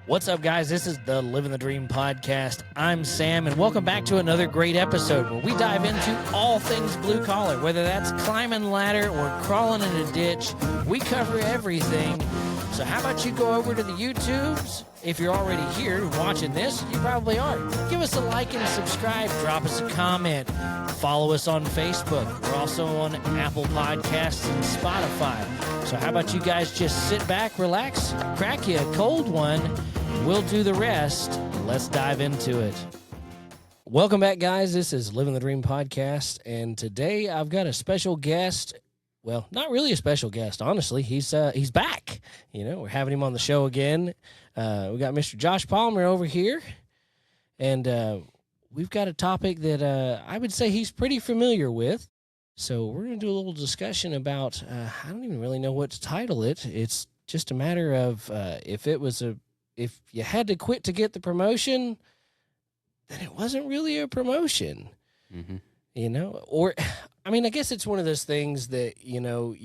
What's up, guys? This is the Living the Dream podcast. I'm Sam, and welcome back to another great episode where we dive into all things blue collar, whether that's climbing a ladder or crawling in a ditch. We cover everything. So how about you go over to the YouTubes? If you're already here watching this, you probably are. Give us a like and subscribe. Drop us a comment. Follow us on Facebook. We're also on Apple Podcasts and Spotify. So how about you guys just sit back, relax, crack you a cold one. We'll do the rest. Let's dive into it. Welcome back, guys. This is Living the Dream podcast, and today I've got a special guest. Well, not really a special guest, honestly. He's back. You know, we're having him on the show again. We got Mr. Josh Palmer over here, and we've got a topic that I would say he's pretty familiar with. So we're going to do a little discussion about, I don't even really know what to title it. It's just a matter of if you had to quit to get the promotion, then it wasn't really a promotion. Mm-hmm. You know, or, I mean, I guess it's one of those things that, you know,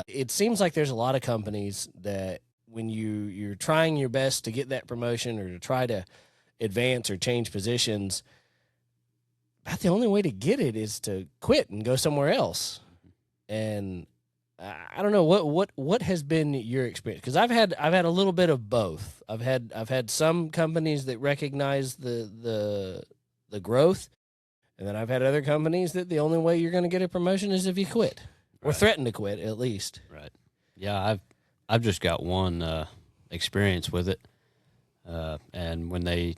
it seems like there's a lot of companies that when you're trying your best to get that promotion or to try to advance or change positions, about the only way to get it is to quit and go somewhere else. And I don't know what has been your experience, because I've had a little bit of both. I've had some companies that recognize the growth, and then I've had other companies that the only way you're going to get a promotion is if you quit or threaten to quit, at least. Right. Yeah, I've just got one experience with it, and when they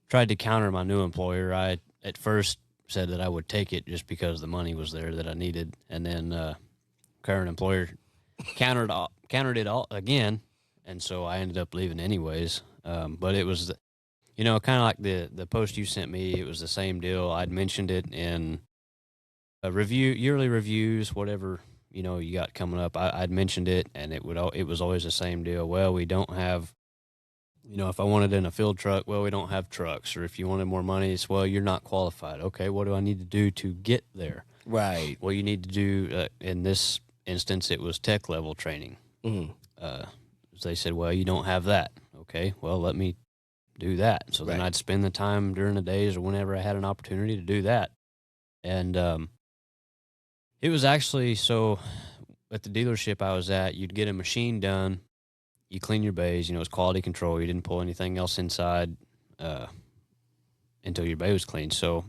tried to counter my new employer, I at first said that I would take it just because the money was there that I needed, and then current employer countered it all again, and so I ended up leaving anyways. But it was, you know, kind of like the post you sent me. It was the same deal. I'd mentioned it in a yearly reviews, whatever, you know, you got coming up. I'd mentioned it, and it was always the same deal. Well, we don't have, you know, if I wanted in a field truck, well, we don't have trucks. Or if you wanted more money, it's, well, you're not qualified. Okay, what do I need to do to get there? Right. Well, you need to do, in this instance, it was tech level training. Mm-hmm. They said, well, you don't have that. Okay, well, let me do that. So then I'd spend the time during the days or whenever I had an opportunity to do that. And it was actually, so at the dealership I was at, you'd get a machine done, you clean your bays, you know, it's quality control. You didn't pull anything else inside until your bay was clean. So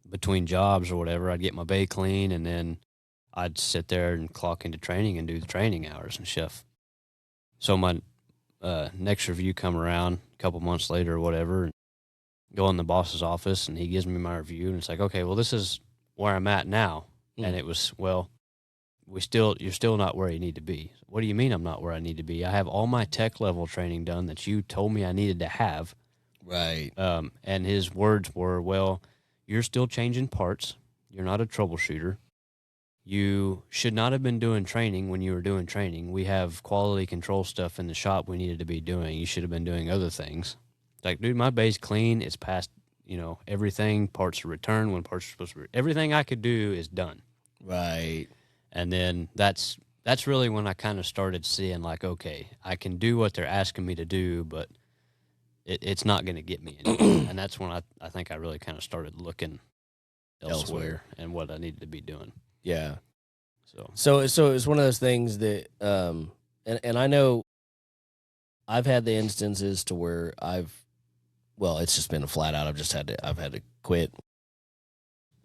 between jobs or whatever, I'd get my bay clean, and then I'd sit there and clock into training and do the training hours and stuff. So my next review come around a couple months later or whatever, and go in the boss's office, and he gives me my review, and it's like, okay, well, this is where I'm at now. Mm. And it was, well, you're still not where you need to be. What do you mean I'm not where I need to be? I have all my tech level training done that you told me I needed to have. Right. And his words were, well, you're still changing parts. You're not a troubleshooter. You should not have been doing training when you were doing training. We have quality control stuff in the shop we needed to be doing. You should have been doing other things. Like, dude, my bay's clean. It's past, you know, everything. Parts are returned when parts are supposed to be. Everything I could do is done. Right. And then that's really when I kind of started seeing, like, okay, I can do what they're asking me to do, but it's not going to get me anywhere. And that's when I think I really kind of started looking elsewhere and what I needed to be doing. Yeah. So it's one of those things that, and I know I've had the instances to where it's just been a flat out. I've had to quit.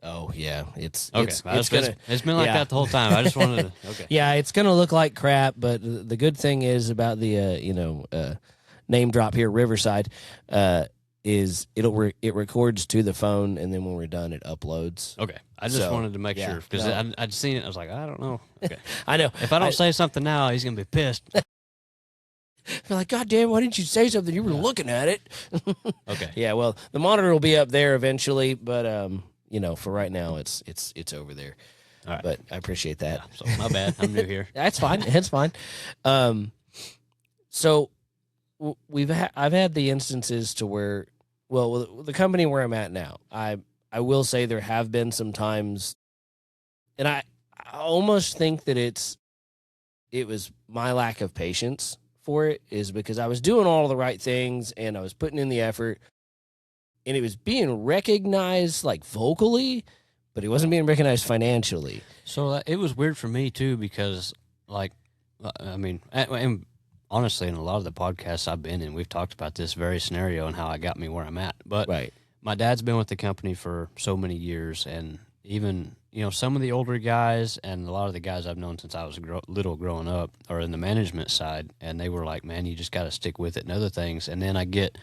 Oh yeah, it's been like that the whole time. I just wanted to. Okay. Yeah, it's gonna look like crap, but the good thing is about the name drop here, Riverside, is it records to the phone, and then when we're done, it uploads. Okay, I just wanted to make sure, because I'd seen it. I was like, I don't know. Okay, I know. If I don't say something now, he's gonna be pissed. They're like, God damn, why didn't you say something? You were looking at it. Okay. Yeah, well, the monitor will be up there eventually, but you know, for right now, it's over there. All right. But I appreciate that. Yeah, so my bad. I'm new here. That's fine. It's fine. So I've had the instances to where, well, the company where I'm at now, I will say there have been some times, and I almost think that it was my lack of patience for it is because I was doing all the right things and I was putting in the effort and it was being recognized like vocally, but it wasn't being recognized financially. So it was weird for me too because, like, I mean, and honestly, in a lot of the podcasts I've been in, we've talked about this very scenario and how it got me where I'm at. But my dad's been with the company for so many years, and even, you know, some of the older guys and a lot of the guys I've known since I was little growing up are in the management side, and they were like, man, you just got to stick with it and other things. And then I get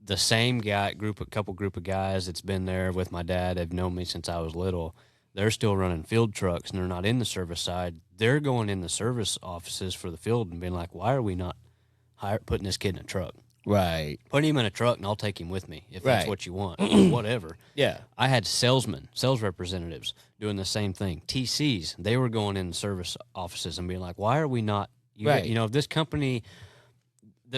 the same couple group of guys that's been there with my dad, have known me since I was little. They're still running field trucks and they're not in the service side. They're going in the service offices for the field and being like, why are we not putting this kid in a truck? Right. Put him in a truck and I'll take him with me if that's what you want. Whatever. Yeah. I had sales representatives doing the same thing. TCs, they were going in the service offices and being like, why are we not, you know, this company,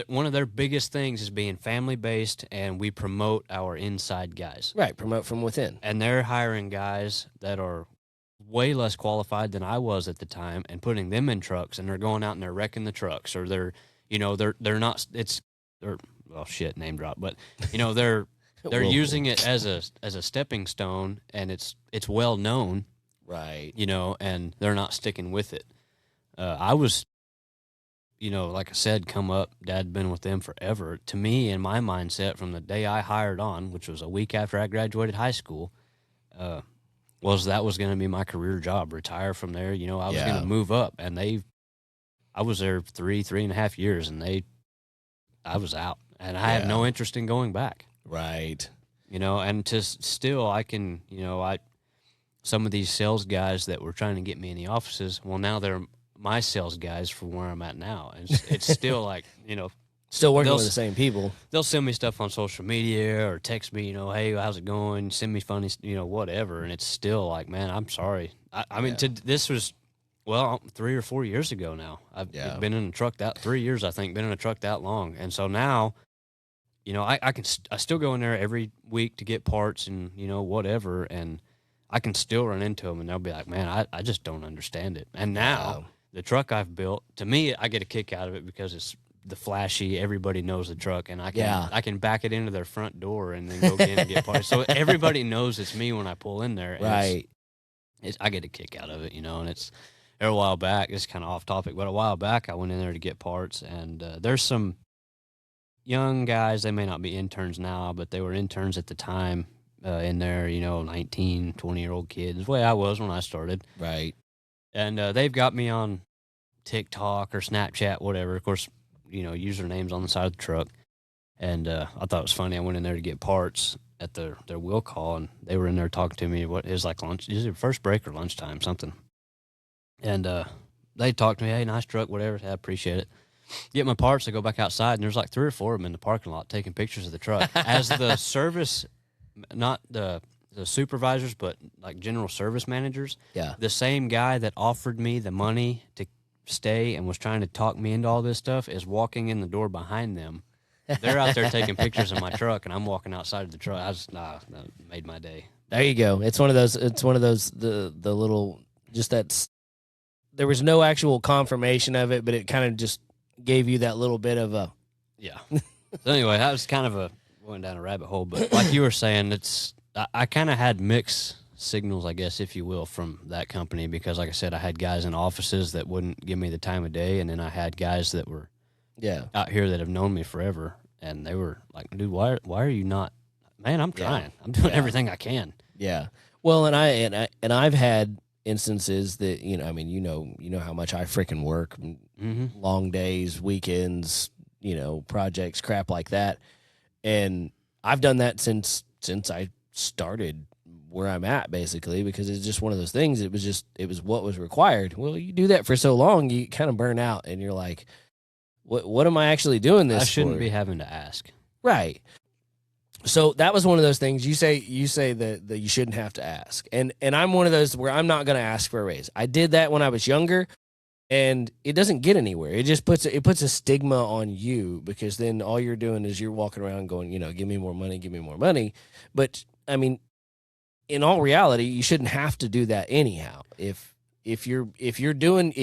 one of their biggest things is being family-based, and we promote our inside guys. Right, promote from within. And they're hiring guys that are way less qualified than I was at the time and putting them in trucks, and they're going out and they're wrecking the trucks, or they're not, well, shit, name drop, but, you know, they're using it as a stepping stone, and it's well known. Right. You know, and they're not sticking with it. I was, you know, like I said, come up, Dad'd been with them forever. To me, in my mindset, from the day I hired on, which was a week after I graduated high school, was going to be my career job. Retire from there, you know, I was going to move up. And I was there 3.5 years, and I was out. And I have no interest in going back. Right. You know, and still I can, you know, some of these sales guys that were trying to get me in the offices, well, now they're my sales guys for where I'm at now. And it's still like, you know, still working with the same people. They'll send me stuff on social media or text me, you know, hey, how's it going? Send me funny, you know, whatever. And it's still like, man, I'm sorry. I mean, this was, 3 or 4 years ago now. I've been in a truck 3 years, I think, been in a truck that long. And so now, you know, I still go in there every week to get parts and, you know, whatever. And I can still run into them and they'll be like, man, I just don't understand it. And now the truck I've built, to me, I get a kick out of it because it's the flashy, everybody knows the truck, and I can back it into their front door and then go in and get parts. So everybody knows it's me when I pull in there. And I get a kick out of it, you know, and it's a while back, it's kind of off topic, but a while back I went in there to get parts, and there's some young guys, they may not be interns now, but they were interns at the time in there, you know, 19, 20-year-old kids, the way I was when I started. Right. And they've got me on TikTok or Snapchat, whatever. Of course, you know, usernames on the side of the truck. And I thought it was funny. I went in there to get parts at their will call, and they were in there talking to me. What is like lunch? Is it first break or lunchtime? Something. And they talked to me. Hey, nice truck, whatever. I appreciate it. Get my parts. I go back outside, and there's like 3 or 4 of them in the parking lot taking pictures of the truck. As the service, not the supervisors, but like general service managers. Yeah. The same guy that offered me the money to stay and was trying to talk me into all this stuff is walking in the door behind them. They're out there taking pictures of my truck, and I'm walking outside of the truck. That made my day. There you go. It's one of those, the little, just that's, there was no actual confirmation of it, but it kind of just gave you that little bit of a. Yeah. So anyway, that was kind of going down a rabbit hole, but like you were saying, I kind of had mixed signals, I guess, if you will, from that company, because like I said, I had guys in offices that wouldn't give me the time of day, and then I had guys that were out here that have known me forever, and they were like, dude, why are you not? Man, I'm trying. I'm doing everything I can. Yeah. Well, and I've had instances that, you know, I mean, you know how much I freaking work, long days, weekends, you know, projects, crap like that. And I've done that since I started where I'm at, basically, because it's just one of those things. It was what was required. Well, you do that for so long, you kind of burn out, and you're like, what am I actually doing this for? I shouldn't be having to ask. Right. So that was one of those things. You say that you shouldn't have to ask. And I'm one of those where I'm not going to ask for a raise. I did that when I was younger, and it doesn't get anywhere. It just puts a stigma on you, because then all you're doing is you're walking around going, you know, give me more money, give me more money. But I mean, in all reality, you shouldn't have to do that anyhow. If you're doing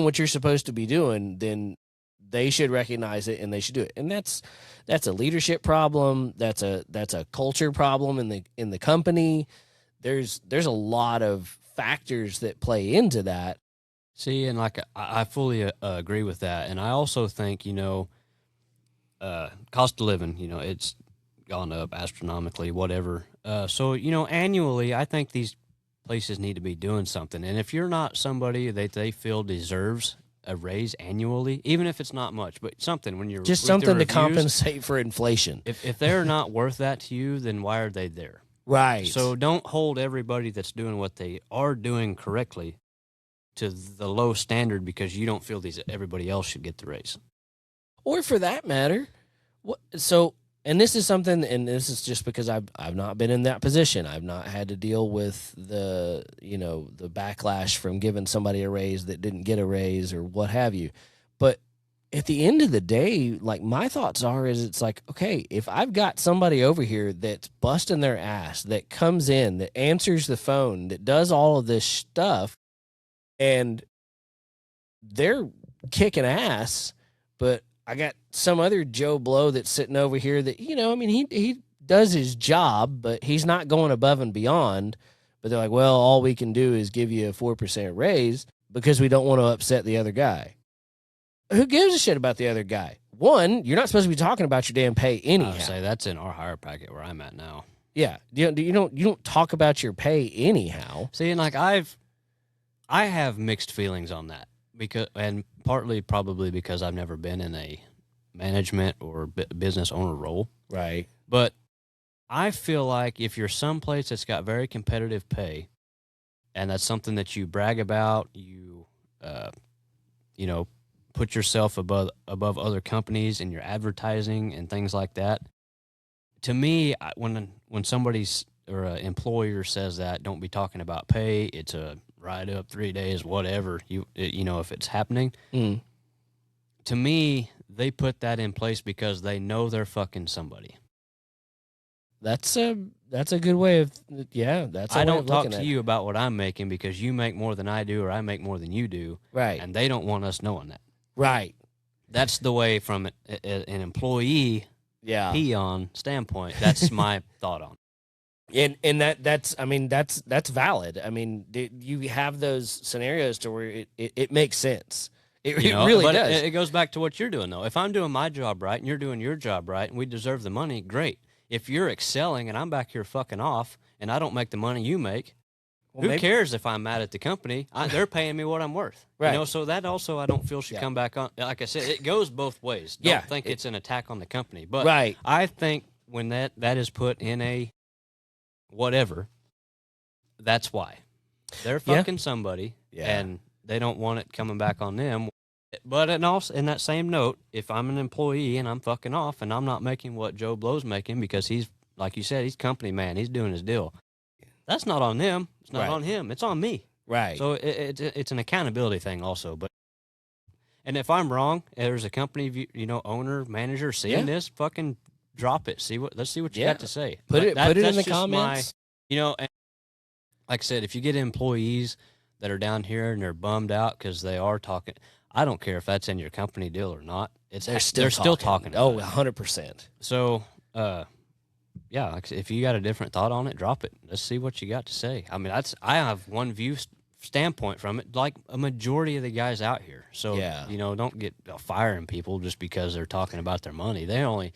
what you're supposed to be doing, then they should recognize it and they should do it. And that's a leadership problem. That's a culture problem in the company. There's a lot of factors that play into that. See, and like I fully agree with that, and I also think cost of living, it's gone up astronomically, whatever. So annually, I think these places need to be doing something. And if you're not somebody that they feel deserves a raise annually, even if it's not much, but something when you're just something to compensate for inflation. If they're not worth that to you, then why are they there? Right. So don't hold everybody that's doing what they are doing correctly to the low standard because you don't feel everybody else should get the raise. Or for that matter, and this is something, and this is just because I've not been in that position. I've not had to deal with the backlash from giving somebody a raise that didn't get a raise or what have you. But at the end of the day, like my thoughts is it's like, okay, if I've got somebody over here that's busting their ass, that comes in, that answers the phone, that does all of this stuff, and they're kicking ass, but I got some other Joe Blow that's sitting over here that, he does his job, but he's not going above and beyond. But they're like, well, all we can do is give you a 4% raise because we don't want to upset the other guy. Who gives a shit about the other guy? One, you're not supposed to be talking about your damn pay anyhow. I would say that's in our higher packet where I'm at now. Yeah, you don't talk about your pay anyhow. See, and like I have mixed feelings on that and partly probably because I've never been in a management or business owner role. Right. But I feel like if you're someplace that's got very competitive pay, and that's something that you brag about, you put yourself above other companies in your advertising and things like that. To me, when somebody's or an employer says that, don't be talking about pay. It's a ride up 3 days, whatever. If it's happening, to me, they put that in place because they know they're fucking somebody. That's a good way of that's. I don't talk to you about what I'm making because you make more than I do or I make more than you do, right? And they don't want us knowing that, right? That's the way from an employee, peon standpoint. That's my thought on it. And that's valid. I mean, you have those scenarios to where it makes sense. It really does. It goes back to what you're doing, though. If I'm doing my job right and you're doing your job right and we deserve the money, great. If you're excelling and I'm back here fucking off and I don't make the money you make, who cares if I'm mad at the company? They're paying me what I'm worth. Right. So that also I don't feel should come back on. Like I said, it goes both ways. Don't think it's an attack on the company. But I think when that is put in a whatever, that's why. They're fucking somebody and they don't want it coming back on them. But in that same note, if I'm an employee and I'm fucking off and I'm not making what Joe Blow's making because he's, like you said, he's company man, he's doing his deal, that's not on them. It's not on him. It's on me. Right. So it's an accountability thing also. And if I'm wrong, there's a company, owner, manager seeing this, fucking drop it. Let's see what you got to say. Put it in the comments. And like I said, if you get employees that are down here and they're bummed out because they are talking, I don't care if that's in your company deal or not. They're still talking. Oh, 100%. So, if you got a different thought on it, drop it. Let's see what you got to say. I mean, I have one view standpoint from it, like a majority of the guys out here. So, don't get firing people just because they're talking about their money. They only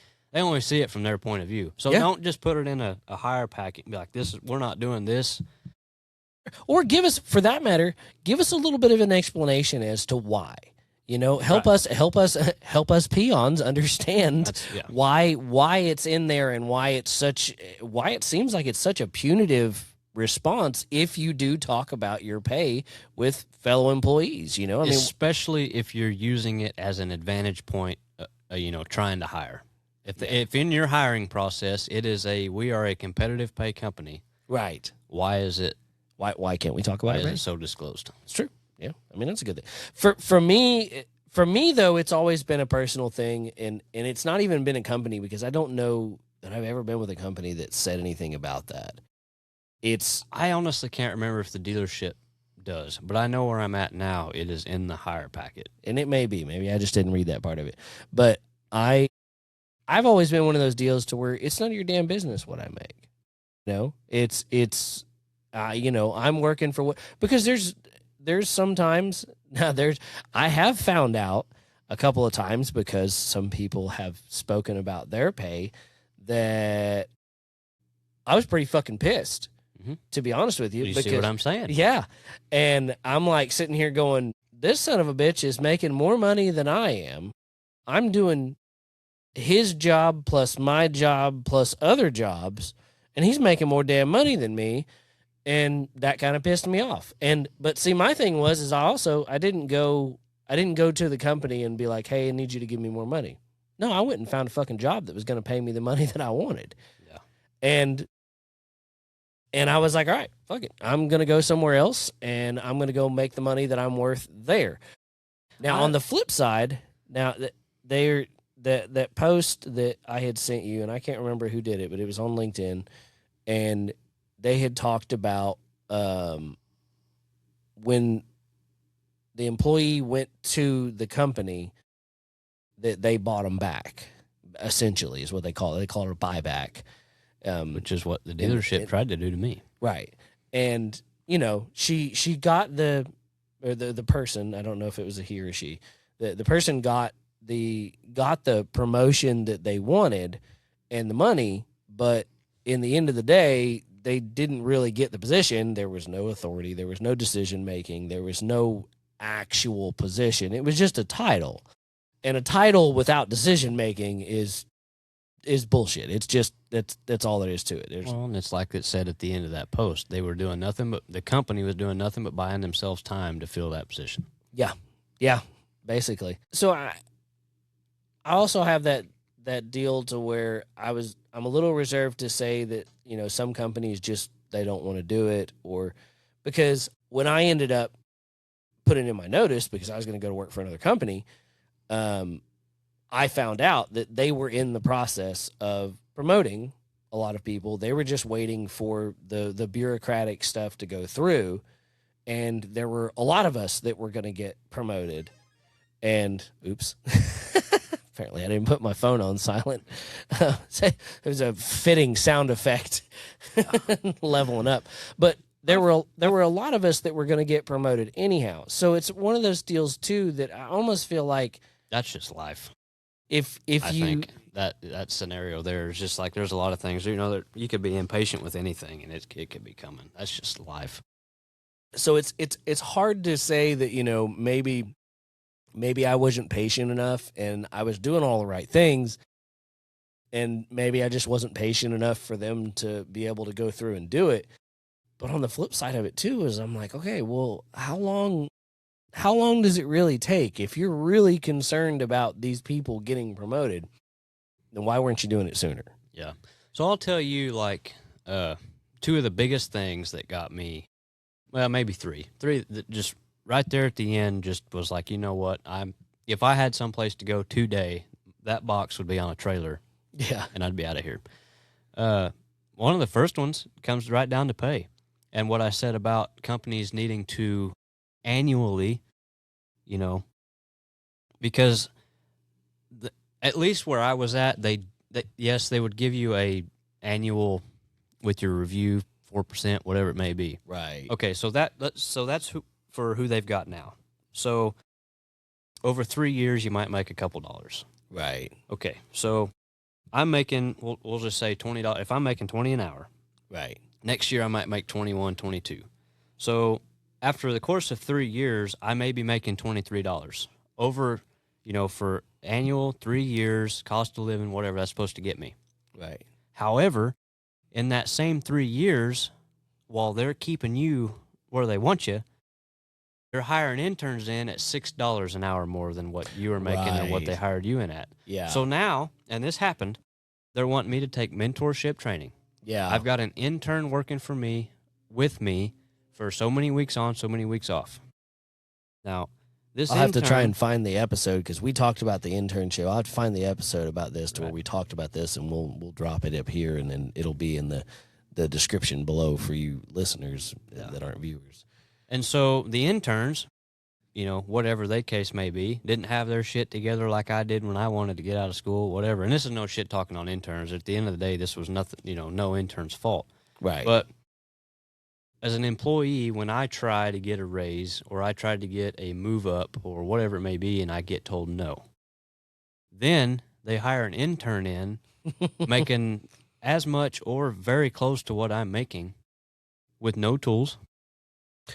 see it from their point of view. So don't just put it in a higher packet and be like, we're not doing this. Or give us a little bit of an explanation as to why. Help us peons understand why it's in there and why it seems like it's such a punitive response if you do talk about your pay with fellow employees, especially if you're using it as an advantage point, trying to hire. If in your hiring process it is we are a competitive pay company, right? Why is it? Why can't we talk about it? Why is it so disclosed? It's true. Yeah, I mean that's a good thing. For me though, it's always been a personal thing, and it's not even been a company because I don't know that I've ever been with a company that said anything about that. I honestly can't remember if the dealership does. But I know where I'm at now. It is in the higher packet. And it may be. Maybe I just didn't read that part of it. But I've always been one of those deals to where it's none of your damn business what I make. You know, it's you know, I'm working for what, because there's sometimes now I have found out a couple of times, because some people have spoken about their pay, that I was pretty fucking pissed, to be honest with you. You see what I'm saying? Yeah. And I'm like sitting here going, this son of a bitch is making more money than I am. I'm doing his job plus my job plus other jobs, and he's making more damn money than me. And that kind of pissed me off. But see, my thing was I didn't go to the company and be like, hey, I need you to give me more money. No, I went and found a fucking job that was going to pay me the money that I wanted. Yeah. And I was like, all right, fuck it. I'm going to go somewhere else, and I'm going to go make the money that I'm worth there. Now, on the flip side, that post that I had sent you, and I can't remember who did it, but it was on LinkedIn, and they had talked about when the employee went to the company that they bought them back, essentially, is what they call it. They call it a buyback. Which is what the dealership tried to do to me. Right. And, you know, she got the person, I don't know if it was a he or she, the person got the promotion that they wanted and the money, but in the end of the day, they didn't really get the position. There was no authority. There was no decision making. There was no actual position. It was just a title. And a title without decision making is bullshit. It's just that's all there is to it. Well, and it's like it said at the end of that post. They were doing nothing but the company was doing nothing but buying themselves time to fill that position. Yeah, basically. So I also have that deal to where I'm a little reserved to say that, you know, some companies just, they don't want to do it, or because when I ended up putting in my notice because I was going to go to work for another company, I found out that they were in the process of promoting a lot of people. They were just waiting for the bureaucratic stuff to go through, and there were a lot of us that were going to get promoted. And oops. Apparently, I didn't put my phone on silent. It was a fitting sound effect, leveling up. But there were a lot of us that were going to get promoted anyhow. So it's one of those deals too that I almost feel like that's just life. If I you think that scenario there is just like there's a lot of things, you know, that you could be impatient with anything, and it could be coming. That's just life. So it's hard to say that, you know, maybe I wasn't patient enough and I was doing all the right things, and maybe I just wasn't patient enough for them to be able to go through and do it. But on the flip side of it too is I'm like, okay, well, how long does it really take? If you're really concerned about these people getting promoted, then why weren't you doing it sooner? Yeah. So I'll tell you, like, two of the biggest things that got me, well, maybe three that just right there at the end just was like, you know what? If I had someplace to go today, that box would be on a trailer. Yeah. And I'd be out of here. One of the first ones comes right down to pay. And what I said about companies needing to annually, you know, because at least where I was at, yes, they would give you a annual with your review, 4%, whatever it may be. Right. Okay, so that's who they've got now. So over 3 years, you might make a couple dollars. Right. Okay, so I'm making, we'll just say $20. If I'm making $20 an hour, right, next year I might make 21, 22. So after the course of 3 years, I may be making $23 over, you know, for annual 3 years, cost of living, whatever that's supposed to get me. Right. However, in that same 3 years, while they're keeping you where they want you, they're hiring interns in at $6 an hour more than what you were making and what they hired you in at. Yeah. So now, and this happened, they're wanting me to take mentorship training. Yeah. I've got an intern working for me, with me, for so many weeks on, so many weeks off. Now, I'll have to try and find the episode because we talked about the intern show. I'll have to find the episode about this where we talked about this, and we'll drop it up here, and then it'll be in the description below for you listeners that aren't viewers. And so the interns, you know, whatever their case may be, didn't have their shit together like I did when I wanted to get out of school, whatever. And this is no shit talking on interns. At the end of the day, this was nothing, you know, no intern's fault. Right. But as an employee, when I try to get a raise or I try to get a move up or whatever it may be, and I get told no, then they hire an intern in making as much or very close to what I'm making with no tools,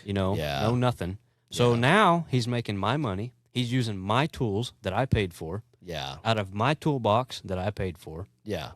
you know, no nothing. So now he's making my money. He's using my tools that I paid for. Yeah. Out of my toolbox that I paid for. Yeah.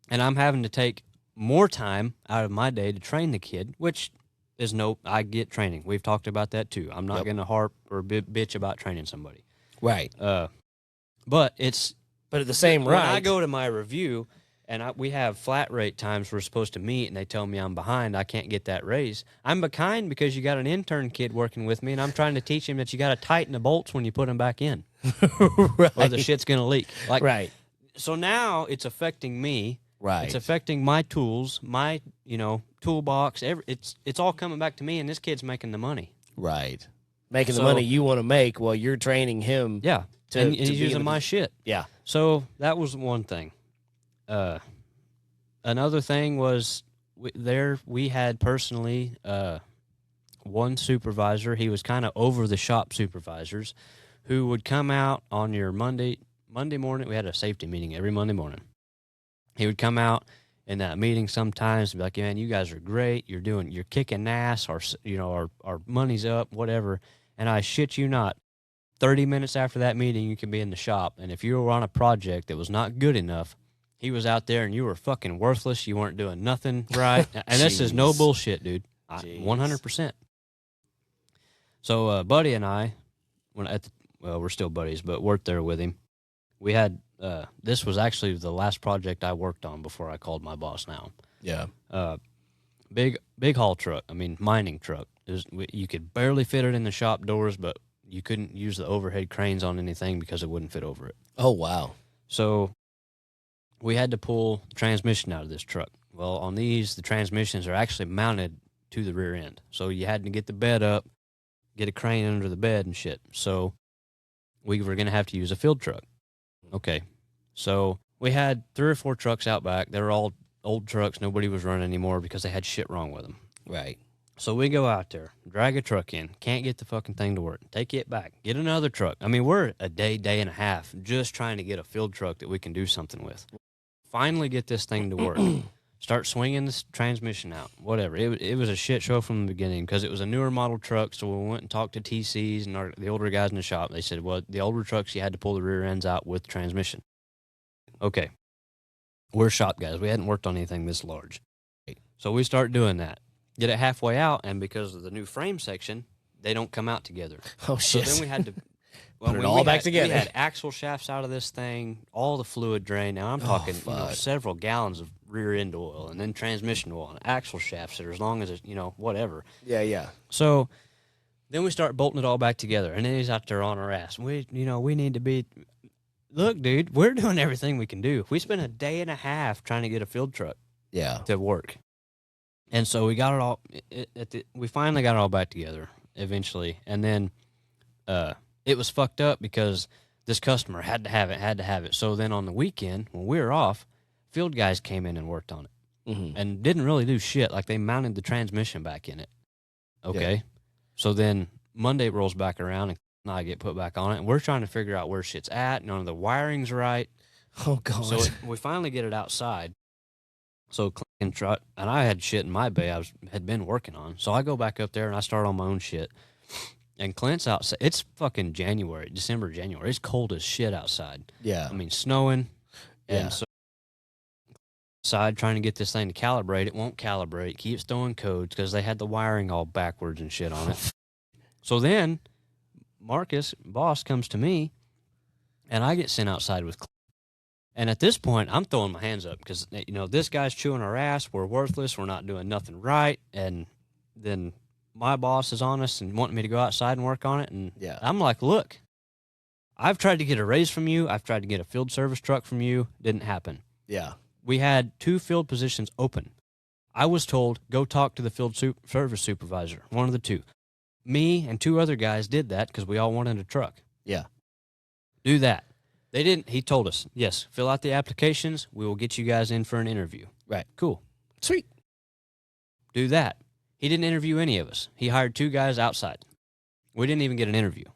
And I'm having to take more time out of my day to train the kid, which is I get training. We've talked about that too. I'm not going to harp or bitch about training somebody. Right. But at the same when right. I go to my review and we have flat rate times we're supposed to meet and they tell me I'm behind, I can't get that raise. I'm behind because you got an intern kid working with me and I'm trying to teach him that you got to tighten the bolts when you put them back in. Right. Or the shit's going to leak. Right. So now it's affecting me. Right. It's affecting my tools, my, you know, toolbox. It's all coming back to me and this kid's making the money. Right. Making the money you want to make while you're training him. Yeah. And he's using my shit. Yeah. So that was one thing. Another thing was we had personally one supervisor. He was kind of over the shop supervisors who would come out on your Monday morning. We had a safety meeting every Monday morning. He would come out in that meeting sometimes and be like, man, you guys are great. You're kicking ass. Our money's up, whatever. And I shit you not, 30 minutes after that meeting, you can be in the shop. And if you were on a project that was not good enough, he was out there and you were fucking worthless. You weren't doing nothing right. And this is no bullshit, dude. 100%. So, Buddy and I, we're still buddies, but worked there with him. We had, this was actually the last project I worked on before I called my boss now. Yeah. Big haul truck. I mean, mining truck. You could barely fit it in the shop doors, but you couldn't use the overhead cranes on anything because it wouldn't fit over it. Oh, wow. So we had to pull the transmission out of this truck. Well, on these, the transmissions are actually mounted to the rear end. So you had to get the bed up, get a crane under the bed and shit. So we were going to have to use a field truck. Okay. So we had 3 or 4 trucks out back. They were all old trucks. Nobody was running anymore because they had shit wrong with them. Right. So we go out there, drag a truck in, can't get the fucking thing to work, take it back, get another truck. I mean, we're a day and a half just trying to get a field truck that we can do something with. Finally get this thing to work. Start swinging this transmission out, whatever. It was a shit show from the beginning because it was a newer model truck, so we went and talked to TCs and the older guys in the shop. They said, well, the older trucks, you had to pull the rear ends out with the transmission. Okay. We're shop guys. We hadn't worked on anything this large. So we start doing that. Get it halfway out, and because of the new frame section, they don't come out together. Oh, shit. So then we had to put it all back together. We had axle shafts out of this thing, all the fluid drain. Now I'm talking several gallons of rear end oil, and then transmission oil, and axle shafts that are as long as it's, whatever. Yeah. So then we start bolting it all back together, and then he's out there on our ass. We need to be. Look, dude, we're doing everything we can do. We spent a day and a half trying to get a field truck. To work. And so we got it all. We finally got it all back together eventually, and then it was fucked up because this customer had to have it. So then on the weekend when we were off, field guys came in and worked on it, and didn't really do shit. Like they mounted the transmission back in it. Okay, so then Monday rolls back around and I get put back on it, and we're trying to figure out where shit's at. None of the wiring's right. Oh god. So we finally get it outside. So and I had shit in my bay had been working on. So I go back up there and I start on my own shit. And Clint's outside. It's fucking December, January. It's cold as shit outside. Yeah. I mean, snowing. Yeah. And so outside trying to get this thing to calibrate. It won't calibrate. Keeps throwing codes because they had the wiring all backwards and shit on it. So then Marcus, boss, comes to me and I get sent outside with Clint. And at this point, I'm throwing my hands up because, this guy's chewing our ass. We're worthless. We're not doing nothing right. And then my boss is on us and wanting me to go outside and work on it. And I'm like, look, I've tried to get a raise from you. I've tried to get a field service truck from you. Didn't happen. Yeah. We had 2 field positions open. I was told, go talk to the field service supervisor, one of the 2. me and 2 other guys did that because we all wanted a truck. Yeah. Do that. They didn't. He told us, yes, fill out the applications. We will get you guys in for an interview. Right. Cool. Sweet. Do that. He didn't interview any of us. He hired 2 guys outside. We didn't even get an interview.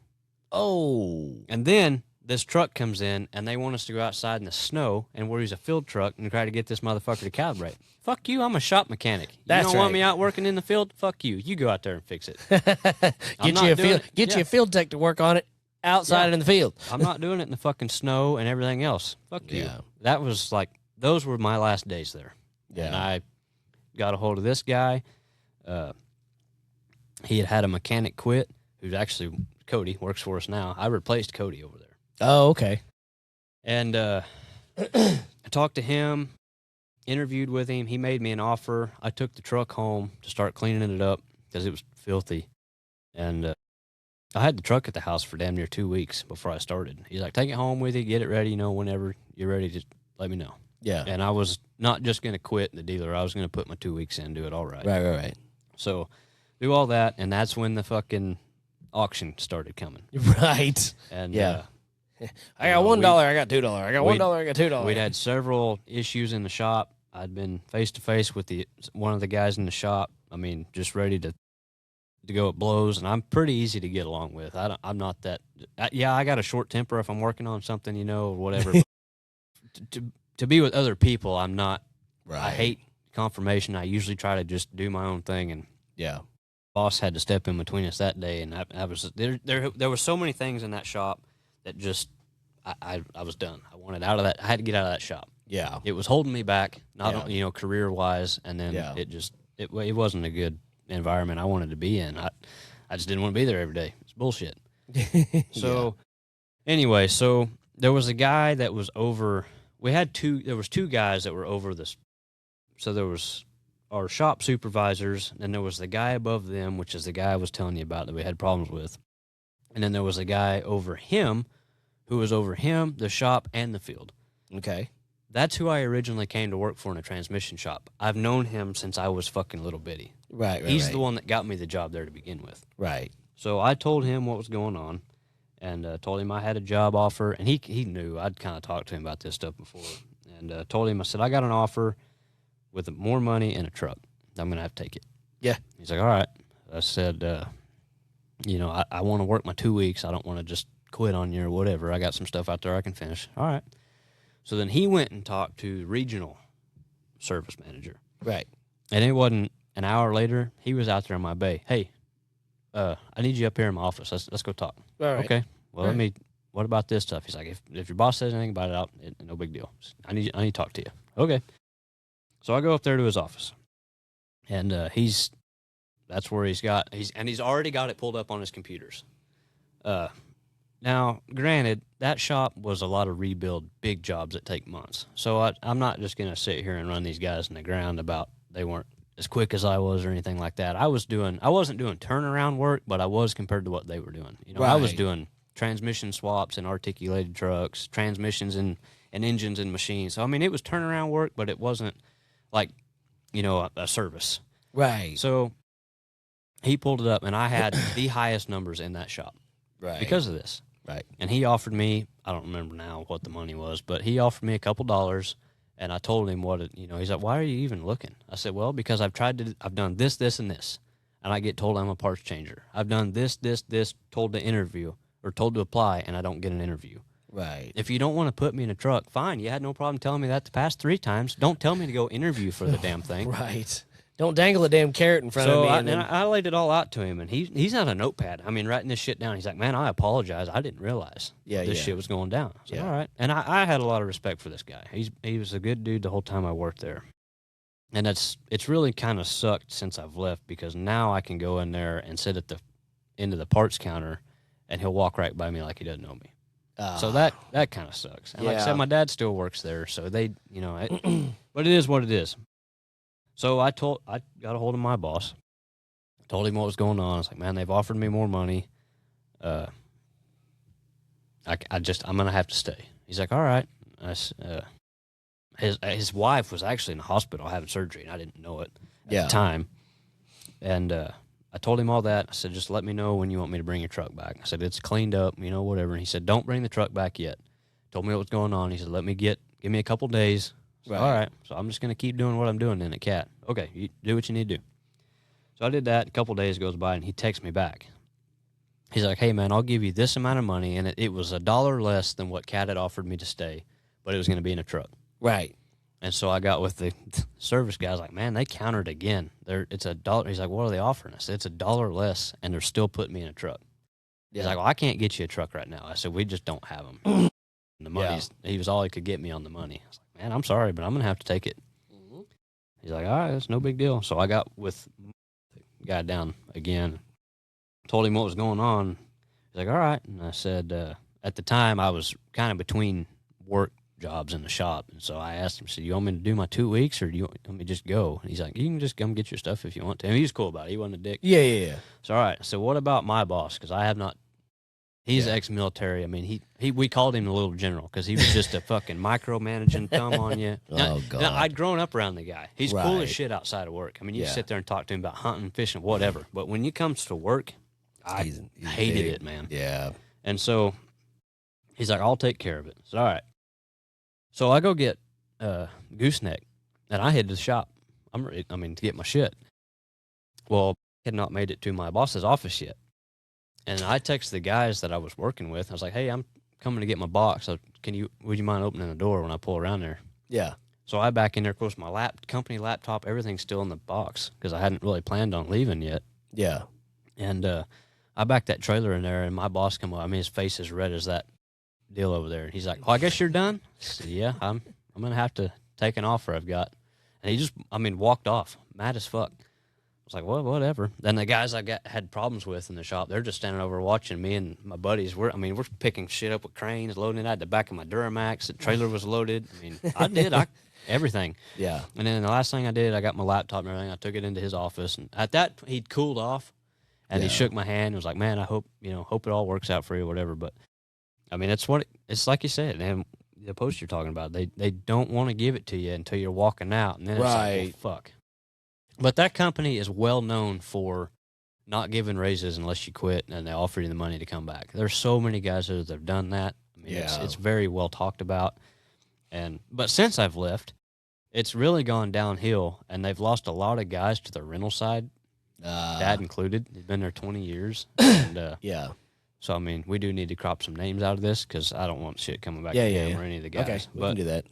Oh. And then this truck comes in, and they want us to go outside in the snow and we'll use a field truck and try to get this motherfucker to calibrate. Fuck you, I'm a shop mechanic. You That's don't want right. me out working in the field? Fuck you. You go out there and fix it. Get you a field tech to work on it outside in the field. I'm not doing it in the fucking snow and everything else. Fuck you. Yeah. That was like, those were my last days there. Yeah. And I got a hold of this guy. He had a mechanic quit, who's actually Cody, works for us now. I replaced Cody over there. Oh, okay. And I talked to him, interviewed with him. He made me an offer. I took the truck home to start cleaning it up because it was filthy. And I had the truck at the house for damn near 2 weeks before I started. He's like, take it home with you, get it ready, whenever you're ready, just let me know. Yeah. And I was not just going to quit the dealer. I was going to put my 2 weeks in, do it all right. Right. So do all that, and that's when the fucking auction started coming. Right. And yeah. I got $1. I got $2. I got $1. I got $2. We'd had several issues in the shop. I'd been face to face with one of the guys in the shop. I mean, just ready to go at blows, and I'm pretty easy to get along with. I'm not that. I got a short temper if I'm working on something, or whatever. to be with other people, I'm not. Right. I hate confirmation. I usually try to just do my own thing, and yeah. Boss had to step in between us that day, and I was there were so many things in that shop that just I was done. I wanted out of that. I had to get out of that shop. Yeah. It was holding me back, not career wise, and then it wasn't a good environment I wanted to be in. I just didn't want to be there every day. It's bullshit. So anyway, so there was a guy that was over. There was 2 guys that were over this. So there was our shop supervisors, and there was the guy above them, which is the guy I was telling you about that we had problems with. And then there was a guy over him who was over him, the shop, and the field. Okay. That's who I originally came to work for in a transmission shop. I've known him since I was fucking little bitty. Right. He's the one that got me the job there to begin with. Right. So I told him what was going on, and told him I had a job offer, and he knew. I'd kind of talked to him about this stuff before, and told him, I said, I got an offer with more money and a truck. I'm going to have to take it. Yeah. He's like, all right. I said, I want to work my 2 weeks. I don't want to just quit on you or whatever. I got some stuff out there I can finish. All right. So then he went and talked to the regional service manager. Right. And it wasn't an hour later, he was out there on my bay. Hey, I need you up here in my office. Let's go talk. All right. Okay. Well, what about this stuff? He's like, if your boss says anything about it, no big deal. I need to talk to you. Okay. So I go up there to his office, and that's where he's already got it pulled up on his computers. Now, granted, that shop was a lot of rebuild, big jobs that take months. So I'm not just going to sit here and run these guys in the ground about they weren't as quick as I was or anything like that. I wasn't doing turnaround work, but I was compared to what they were doing. I was doing transmission swaps and articulated trucks, transmissions and engines and machines. So, I mean, it was turnaround work, but it wasn't like, a service. Right. So he pulled it up, and I had the highest numbers in that shop. Right. Because of this. Right. And he offered me, I don't remember now what the money was, but he offered me a couple dollars, and I told him he's like, why are you even looking? I said, well, because I've done this, this, and this, and I get told I'm a parts changer. I've done this, told to apply, and I don't get an interview. Right. If you don't want to put me in a truck, fine. You had no problem telling me that the past 3 times. Don't tell me to go interview for the damn thing. Right. Don't dangle a damn carrot in front of me. I laid it all out to him, and he's on a notepad. I mean, writing this shit down. He's like, man, I apologize. I didn't realize this shit was going down. I said, all right. And I had a lot of respect for this guy. He was a good dude the whole time I worked there. And it's really kind of sucked since I've left, because now I can go in there and sit at the end of the parts counter, and he'll walk right by me like he doesn't know me. So that kind of sucks. And like I said, my dad still works there, so they, but it is what it is. So I got a hold of my boss, told him what was going on. I was like, man, they've offered me more money. I'm going to have to stay. He's like, all right. His wife was actually in the hospital having surgery, and I didn't know it at the time. And I told him all that. I said, just let me know when you want me to bring your truck back. I said, it's cleaned up, whatever. And he said, don't bring the truck back yet. Told me what was going on. He said, give me a couple days. Said, Right. all right. So I'm just going to keep doing what I'm doing then at CAT. Okay, you do what you need to do. So I did that. A couple days goes by, and he texts me back. He's like, hey, man, I'll give you this amount of money. And it was $1 less than what CAT had offered me to stay, but it was going to be in a truck. Right. And so I got with the service guy. I was like, man, they countered again. It's $1. He's like, what are they offering? I said, it's $1 less, and they're still putting me in a truck. He's like, well, I can't get you a truck right now. I said, we just don't have them. And the money's, he was all he could get me on the money. I was like, man, I'm sorry, but I'm going to have to take it. Mm-hmm. He's like, all right, that's no big deal. So I got with the guy down again, told him what was going on. He's like, all right. And I said, at the time, I was kind of between work jobs in the shop. And so I asked him, I said, you want me to do my 2 weeks or do you want me to just go? And he's like, you can just come get your stuff if you want to. And he was cool about it. He wasn't a dick. Yeah. So, all right. So what about my boss? Because I have not, he's ex-military. I mean, we called him the little general because he was just a fucking micromanaging thumb on you. Oh, God. Now, I'd grown up around the guy. He's cool Right. as shit outside of work. I mean, you sit there and talk to him about hunting, fishing, whatever. But when it comes to work, I He's hated big. it, man. Yeah. And so he's like, I'll take care of it. I said, all right. So I go get gooseneck, and I head to the shop. To get my shit. Well, I had not made it to my boss's office yet. And I text the guys that I was working with. I was like, hey, I'm coming to get my box. So would you mind opening the door when I pull around there? Yeah. So I back in there. Of course, my company laptop, everything's still in the box because I hadn't really planned on leaving yet. Yeah. And I backed that trailer in there, and my boss come up. I mean, his face is red as that deal over there. He's like, "Oh, I guess you're done." I said, "Yeah, I'm gonna have to take an offer I've got." And he just, walked off, mad as fuck. I was like, "Well, whatever." Then the guys I had problems with in the shop, they're just standing over watching me and my buddies. We're picking shit up with cranes, loading it out the back of my Duramax. The trailer was loaded. Everything. Yeah. And then the last thing I did, I got my laptop and everything. I took it into his office, and at that, he'd cooled off, and he shook my hand and was like, "Man, I hope it all works out for you, whatever." But it's like you said, and the post you're talking about, they don't want to give it to you until you're walking out, and then it's like, well, fuck. But that company is well known for not giving raises unless you quit, and they offer you the money to come back. There's so many guys that have done that. It's very well talked about. But since I've left, it's really gone downhill, and they've lost a lot of guys to the rental side, Dad included. He's been there 20 years. And, yeah. So, we do need to crop some names out of this because I don't want shit coming back to him or any of the guys. Okay, we can do that.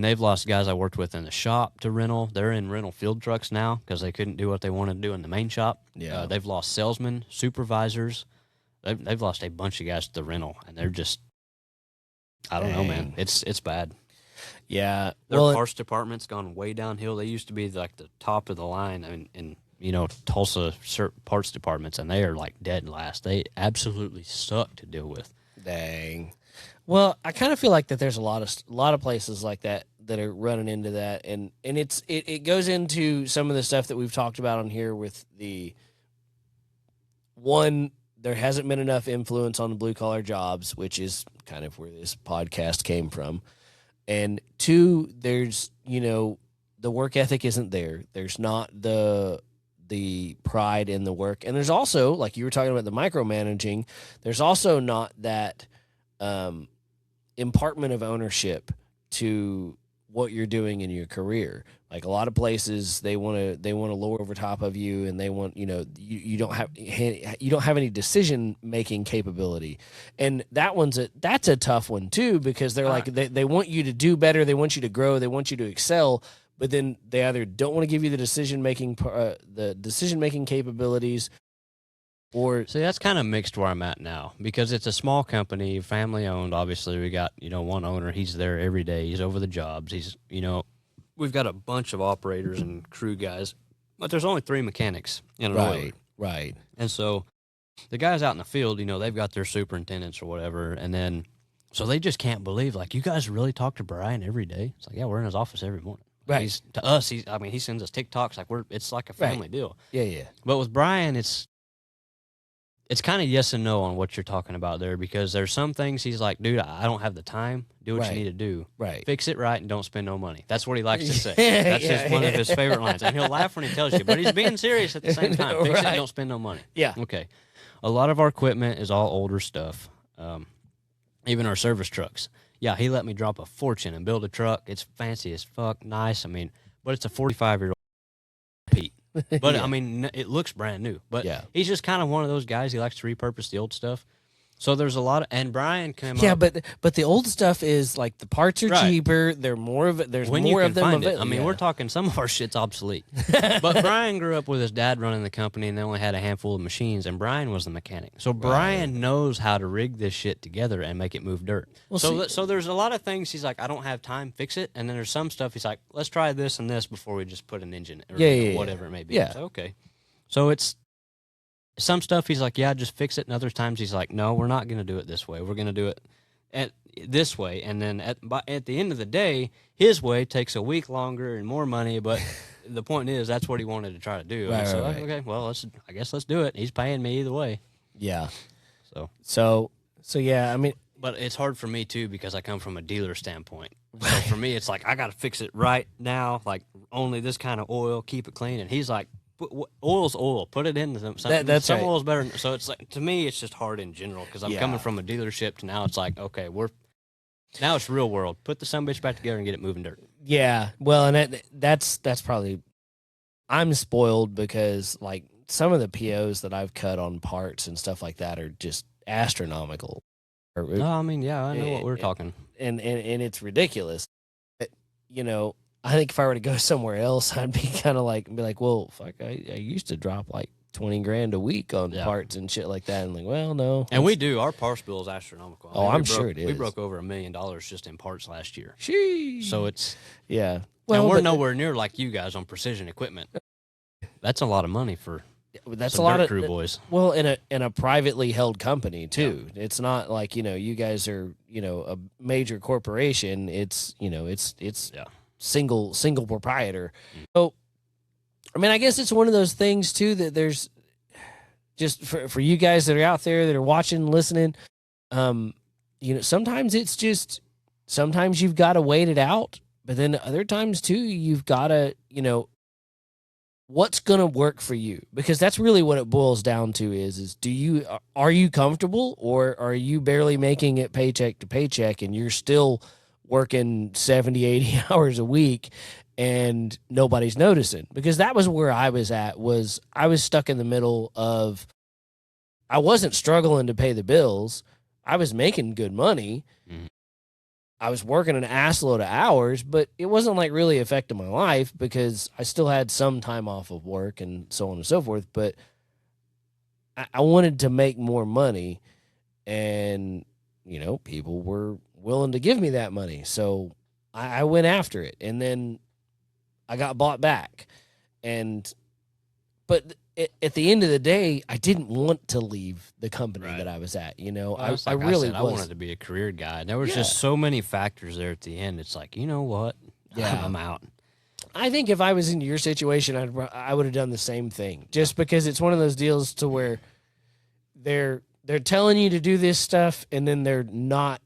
They've lost guys I worked with in the shop to rental. They're in rental field trucks now because they couldn't do what they wanted to do in the main shop. Yeah. They've lost salesmen, supervisors. They've lost a bunch of guys to the rental, and they're just, I don't know, man. It's bad. Yeah. Their parts department's gone way downhill. They used to be like the top of the line in Tulsa parts departments, and they are like dead last. They absolutely suck to deal with. Dang. Well, I kind of feel like that there's a lot of places like that are running into that, and it goes into some of the stuff that we've talked about on here with the one. There hasn't been enough influence on the blue collar jobs, which is kind of where this podcast came from. And two, there's, the work ethic isn't there. There's not the pride in the work. And there's also, like you were talking about the micromanaging, there's also not that impartment of ownership to what you're doing in your career. Like a lot of places, they want to lower over top of you, and they want, you don't have any decision making capability, and that's a tough one too, because they're like they want you to do better, they want you to grow, they want you to excel, but then they either don't want to give you the decision making capabilities, or see, that's kind of mixed where I'm at now because it's a small company, family owned. Obviously, we got one owner. He's there every day. He's over the jobs. He's we've got a bunch of operators and crew guys, but there's only 3 mechanics in an oiler. Right. And so the guys out in the field, they've got their superintendents or whatever, and then so they just can't believe, like, you guys really talk to Brian every day? It's like, yeah, we're in his office every morning. Right. To us, he sends us TikToks, like it's like a family deal. Yeah. But with Brian, it's it's kind of yes and no on what you're talking about there, because there's some things he's like, dude, I don't have the time. Do what you need to do. Right. Fix it right and don't spend no money. That's what he likes to say. That's one of his favorite lines. And he'll laugh when he tells you, but he's being serious at the same time. Fix it and don't spend no money. Yeah. Okay. A lot of our equipment is all older stuff. Even our service trucks. Yeah, he let me drop a fortune and build a truck. It's fancy as fuck, nice. I mean, but it's a 45-year-old Pete. But, I mean, it looks brand new. But he's just kind of one of those guys. He likes to repurpose the old stuff. So there's a lot of, and Brian came up. Yeah, but the old stuff is like the parts are cheaper. They're more of it. There's when more you of can them. Find it. I mean, we're talking some of our shit's obsolete. But Brian grew up with his dad running the company, and they only had a handful of machines, and Brian was the mechanic. So Brian knows how to rig this shit together and make it move dirt. Well, so there's a lot of things he's like, I don't have time, fix it. And then there's some stuff he's like, let's try this and this before we just put an engine or whatever it may be. Yeah. So, okay. So it's some stuff he's like, yeah, just fix it. And other times he's like, no, we're not going to do it this way. We're going to do it this way. And then at the end of the day, his way takes a week longer and more money. But the point is, that's what he wanted to try to do. Right, so, right. Okay, well, I guess let's do it. He's paying me either way. Yeah. So yeah, I mean. But it's hard for me, too, because I come from a dealer standpoint. So for me, it's like, I got to fix it right now, like only this kind of oil, keep it clean. And he's like, oil's oil. Put it into them. Some right. oil's better. So it's like, to me, it's just hard in general, because I'm coming from a dealership to now it's like, okay, now it's real world. Put the sumbitch back together and get it moving dirt. Yeah. Well, and that's probably, I'm spoiled because like some of the POs that I've cut on parts and stuff like that are just astronomical. No, I mean, yeah, I know what we're talking. And it's ridiculous. But, I think if I were to go somewhere else, I'd be kind of like, well, fuck, I used to drop like $20,000 a week on parts and shit like that. And like, well, no. And we do. Our parts bill is astronomical. I'm sure it is. We broke over $1 million just in parts last year. Sheesh. So it's. Yeah. Well, and we're nowhere near like you guys on precision equipment. That's a lot of money for that's some a lot dirt of crew boys. Well, in a privately held company too. Yeah. It's not like, you guys are, a major corporation. It's, it's single proprietor. So, I mean, I guess it's one of those things too that there's just for you guys that are out there that are watching, listening. Sometimes sometimes you've got to wait it out, but then other times too, you've got to, what's going to work for you? Because that's really what it boils down to is are you comfortable, or are you barely making it paycheck to paycheck and you're still working 70, 80 hours a week and nobody's noticing? Because that was where I was at, I was stuck in the middle of, I wasn't struggling to pay the bills. I was making good money. Mm-hmm. I was working an ass load of hours, but it wasn't like really affecting my life because I still had some time off of work and so on and so forth. But I wanted to make more money, and, people were willing to give me that money. So I went after it, and then I got bought back. But at the end of the day, I didn't want to leave the company that I was at. I really I wanted to be a career guy. There was just so many factors there at the end. It's like, you know what? Yeah, I'm out. I think if I was in your situation, I would have done the same thing. Just because it's one of those deals to where they're telling you to do this stuff, and then they're not.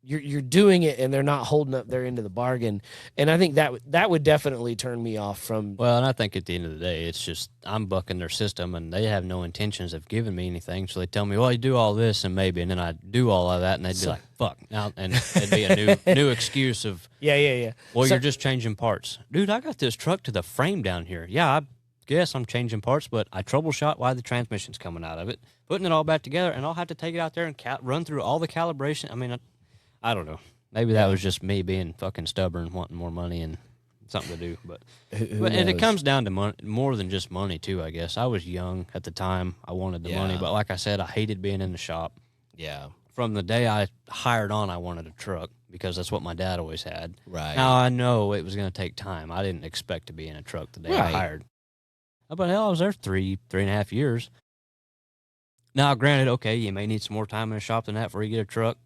You're doing it, and they're not holding up their end of the bargain. And I think that would definitely turn me off from. Well, and I think at the end of the day, it's just I'm bucking their system, and they have no intentions of giving me anything. So they tell me, well, you do all this, and maybe, and then I do all of that, and they'd be like, fuck. Now, and it'd be a new excuse of, yeah. Well, you're just changing parts. Dude, I got this truck to the frame down here. Yeah, I guess I'm changing parts, but I troubleshot why the transmission's coming out of it, putting it all back together, and I'll have to take it out there and run through all the calibration. I mean, I don't know. Maybe that was just me being fucking stubborn, wanting more money and something to do. But and it comes down to money, more than just money, too, I guess. I was young at the time. I wanted the money. But like I said, I hated being in the shop. Yeah. From the day I hired on, I wanted a truck because that's what my dad always had. Right. Now, I know it was going to take time. I didn't expect to be in a truck the day I hired. But hell, I was there 3.5 years. Now, granted, okay, you may need some more time in a shop than that before you get a truck.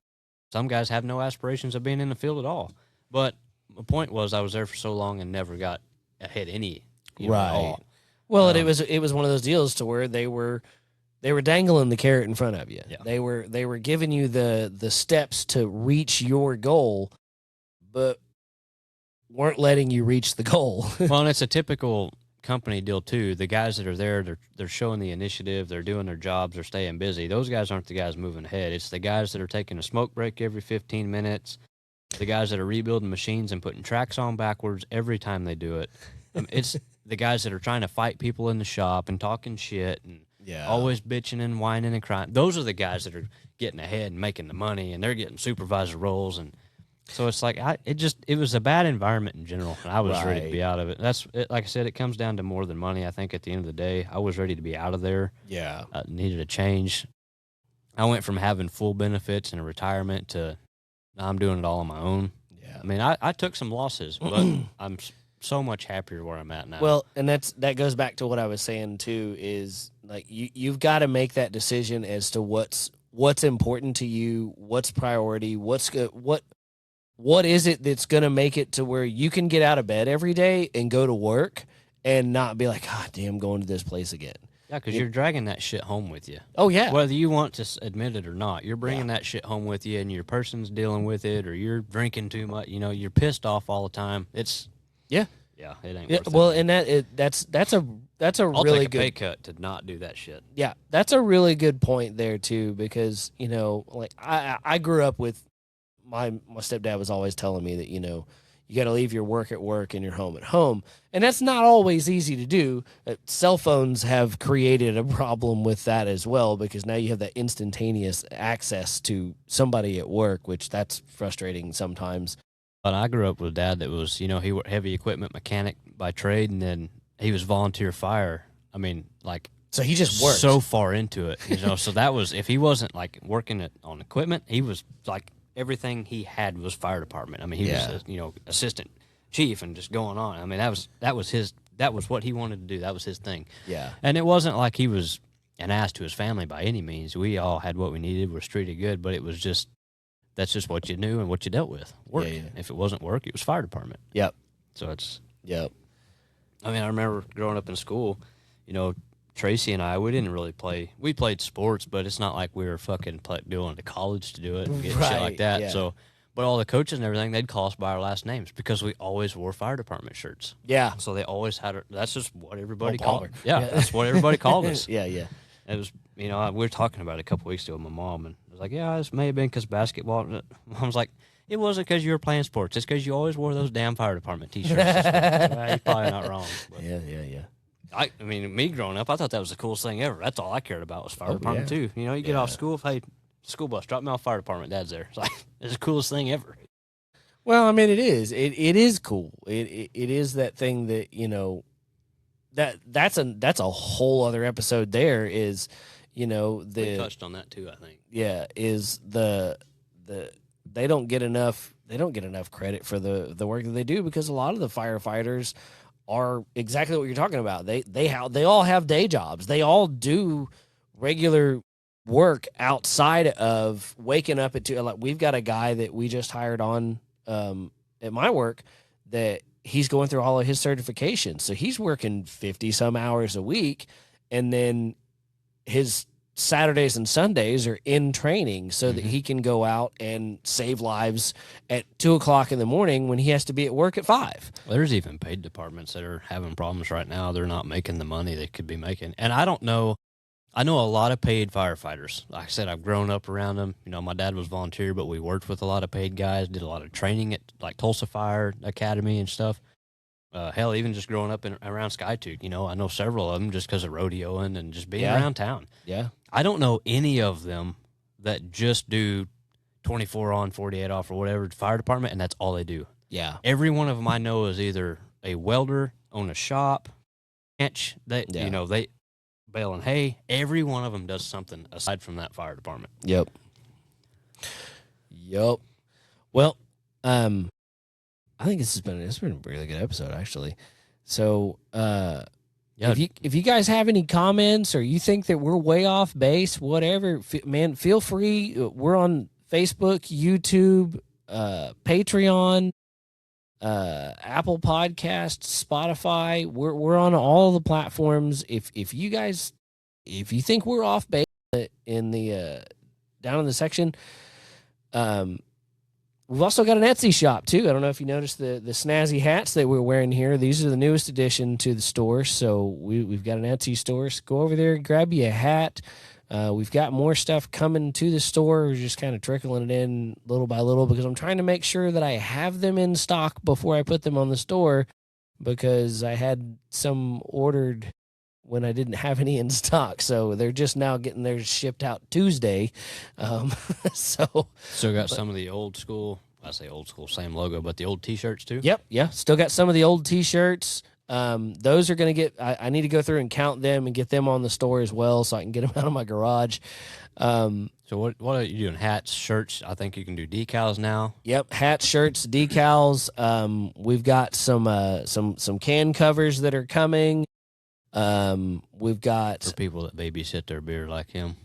Some guys have no aspirations of being in the field at all. But the point was I was there for so long and never got ahead any at all. Well, it was one of those deals to where they were They were dangling the carrot in front of you. Yeah. They were giving you the steps to reach your goal, but weren't letting you reach the goal. Well, and it's a typical company deal too. The guys that are there, they're showing the initiative, they're doing their jobs, they're staying busy. Those guys aren't the guys moving ahead. It's the guys that are taking a smoke break every 15 minutes. The guys that are rebuilding machines and putting tracks on backwards every time they do it. It's the guys that are trying to fight people in the shop and talking shit and always bitching and whining and crying. Those are the guys that are getting ahead and making the money, and they're getting supervisor roles. And so it's like it was a bad environment in general, and I was ready to be out of it. Like I said, it comes down to more than money. I think at the end of the day, I was ready to be out of there. Yeah, I needed a change. I went from having full benefits and a retirement to now I'm doing it all on my own. Yeah, I mean, I took some losses, but I'm so much happier where I'm at now. Well, and that goes back to what I was saying too, is like you've got to make that decision as to what's important to you, what's priority, what is it that's going to make it to where you can get out of bed every day and go to work and not be like, God damn, going to this place again. Yeah, because you're dragging that shit home with you. Oh, yeah. Whether you want to admit it or not, you're bringing that shit home with you, and your person's dealing with it, or you're drinking too much. You know, you're pissed off all the time. It's it ain't. Worth well, it. And that's a I'll really take a good pay cut to not do that shit. Yeah, that's a really good point there too, because like I grew up with my stepdad was always telling me that you got to leave your work at work and your home at home. And that's not always easy to do. Cell phones have created a problem with that as well, because now you have that instantaneous access to somebody at work, which that's frustrating sometimes. But I grew up with a dad that was, he was heavy equipment mechanic by trade, and then he was volunteer fire. I mean, like, so he just worked so far into it, so that was, if he wasn't like working on equipment, he was like, everything he had was fire department. I mean, he was, assistant chief and just going on. I mean, that was what he wanted to do. That was his thing. Yeah. And it wasn't like he was an ass to his family by any means. We all had what we needed. We're treated good, but it was just, that's just what you knew and what you dealt with. Work. Yeah. If it wasn't work, it was fire department. Yep. So it's. Yep. I mean, I remember growing up in school, Tracy and I, we didn't really play. We played sports, but it's not like we were fucking going to college to do it and getting shit like that. Yeah. So, but all the coaches and everything, they'd call us by our last names because we always wore fire department shirts. Yeah. So they always had. That's just what everybody called. Yeah, that's what everybody called us. Yeah. It was, we were talking about it a couple weeks ago with my mom, and I was like, yeah, this may have been because basketball. I was like, it wasn't because you were playing sports. It's because you always wore those damn fire department T-shirts. You're probably not wrong. But. Yeah. I mean, me growing up, I thought that was the coolest thing ever. That's all I cared about was fire department, too. You get off school, hey, school bus, drop me off fire department, Dad's there. It's like, it's the coolest thing ever. Well, I mean, it is. It is cool. It is that thing that, that's a whole other episode there is, we touched on that, too, I think. Yeah, is the they don't get enough credit for the work that they do, because a lot of the firefighters are exactly what you're talking about. They all have day jobs. They all do regular work outside of waking up at 2. Like, we've got a guy that we just hired on at my work that he's going through all of his certifications. So he's working 50 some hours a week, and then his Saturdays and Sundays are in training so that he can go out and save lives at 2:00 in the morning when he has to be at work at 5. Well, there's even paid departments that are having problems right now. They're not making the money they could be making. And I don't know. I know a lot of paid firefighters. Like I said, I've grown up around them. My dad was volunteer, but we worked with a lot of paid guys, did a lot of training at like Tulsa Fire Academy and stuff. Hell, even just growing up around Skytooth, I know several of them just because of rodeoing and just being around town. Yeah. I don't know any of them that just do 24 on, 48 off, or whatever, fire department, and that's all they do. Yeah. Every one of them I know is either a welder, own a shop, ranch, they baling hay. Every one of them does something aside from that fire department. Yep. Well, I think it's been a really good episode, actually. So, if you guys have any comments, or you think that we're way off base, whatever, man, feel free. We're on Facebook, YouTube, Patreon, Apple Podcasts, Spotify. We're on all the platforms. If you guys if you think we're off base in the down in the section, we've also got an Etsy shop too. I don't know if you noticed the snazzy hats that we're wearing here. These are the newest addition to the store. So we've got an Etsy store. So go over there, grab you a hat. We've got more stuff coming to the store. We're just kind of trickling it in little by little because I'm trying to make sure that I have them in stock before I put them on the store, because I had some ordered when I didn't have any in stock. So they're just now getting theirs shipped out Tuesday. So Still got some of the old school, I say old school, same logo, but the old T-shirts too? Yep. Yeah. Still got some of the old T-shirts. Those are going to get, I need to go through and count them and get them on the store as well so I can get them out of my garage. So what are you doing? Hats, shirts? I think you can do decals now. Yep, hats, shirts, decals. We've got some can covers that are coming. We've got For people that babysit their beer like him.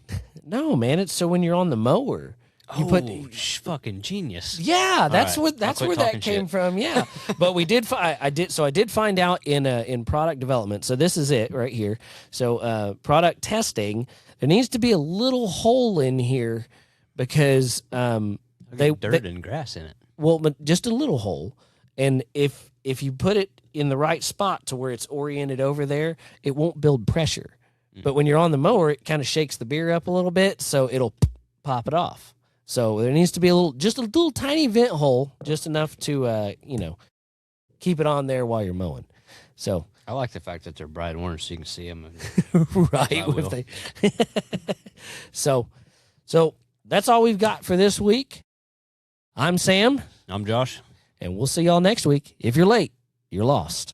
no, man. It's so when you're on the mower, you put fucking genius. Yeah, that's right. that's where that came from. Yeah, but we did. I did find out in product development. So this is it right here. So product testing. There needs to be a little hole in here because dirt and grass in it. Well, but just a little hole, and if you put it in the right spot to where it's oriented over there, it won't build pressure. But when you're on the mower, it kind of shakes the beer up a little bit, so it'll pop it off. So there needs to be a little tiny vent hole, just enough to keep it on there while you're mowing. So I like the fact that they're bright orange so you can see them. right. So that's all we've got for this week. I'm Sam. I'm Josh. And we'll see y'all next week. If you're late, you're lost.